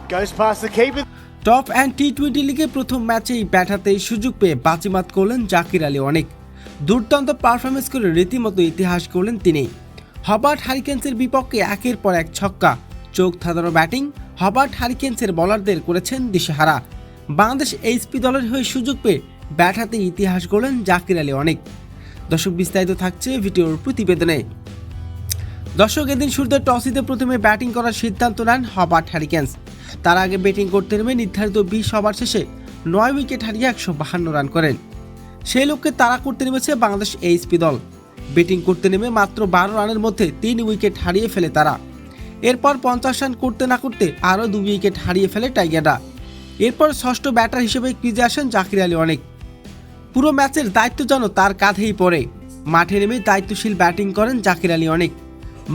Goes past the keeper. Top and টি-20 লিগে প্রথম ম্যাচেই ব্যাট হাতেই সুযোগ পেয়ে বাজিমাত করলেন জাকির আলী অনেক। দুর্দান্ত পারফরমেন্স করে রীতিমতো ইতিহাস করলেন তিনি। হবার্ট হারিকেন্সের বিপক্ষে একের পর এক ছক্কা, চোখ ধাঁধানো ব্যাটিং হবার্ট হারিকেন্সের বোলারদের করেছেন দিশেহারা। বাংলাদেশ এইচপি দলের হয়ে সুযোগ পেয়ে ব্যাট হাতে ইতিহাস গড়লেন জাকির আলী অনেক। দর্শক, বিস্তারিত থাকছে ভিডিওর প্রতিবেদনে। দর্শক, এদিন শুরুতে টস জিতে প্রথমে ব্যাটিং করার সিদ্ধান্ত নেন হবার্ট হারিকেন্স। তার আগে ব্যাটিং করতে নেমে নির্ধারিত 20 ওভার শেষে 9 উইকেট হারিয়ে 152 রান করেন। সেই লক্ষ্যে তাড়া করতে নেমেছে বাংলাদেশ এইচপি দল। ব্যাটিং করতে নেমে মাত্র 12 রানের মধ্যে 3 উইকেট হারিয়ে ফেলে তারা। এরপর 50 রান করতে না করতে আরও 2 উইকেট হারিয়ে ফেলে টাইগাররা। এরপর ষষ্ঠ ব্যাটার হিসেবে ক্রিজে আসেন জাকির আলী অনেক। পুরো ম্যাচের দায়িত্ব যেন তার কাঁধেই পড়ে। মাঠে নেমে দায়িত্বশীল ব্যাটিং করেন জাকির আলী অনেক।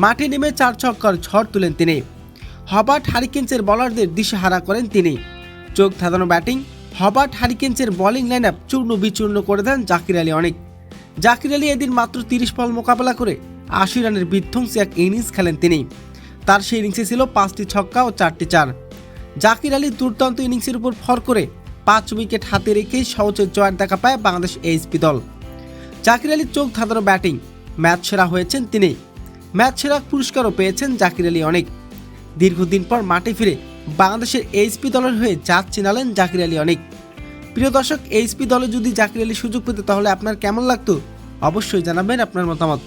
মাঠে নেমে 4 ছক্কার ঝড় তুলেন তিনি। হবার্ট হারিকেন্সের বোলারদের দিশেহারা করেন তিনি। চোখ ধাঁধানো ব্যাটিং হবার্ট হারিকেন্সের বোলিং লাইন আপ চূর্ণ বিচূর্ণ করে দেন জাকির আলী অনেক। জাকির আলী এদিন মাত্র 30 বল মোকাবেলা করে 80 রানের বিধ্বংসী এক ইনিংস খেলেন তিনি। তার সেই ইনিংসে ছিল 5টি ছক্কা ও 4টি চার। জাকির আলীর দুর্দান্ত ইনিংসের উপর ভর করে 5 উইকেট হাতে রেখেই সহজে জয়ের দেখা পায় বাংলাদেশ এইচপি দল। জাকির আলীর চোখ ধাঁধানো ব্যাটিং ম্যাচ সেরা হয়েছেন তিনি। ম্যাচ সেরা পুরস্কারও পেয়েছেন জাকির আলী অনেক। দীর্ঘদিন পর মাঠে ফিরে বাংলাদেশের এইচপি দলের হয়ে জাত চিনালেন জাকির আলী অনেক। প্রিয় দর্শক, এইচপি দলে যদি জাকির আলী সুযোগ পেত তাহলে আপনার কেমন লাগতো? অবশ্যই জানাবেন আপনার মতামত।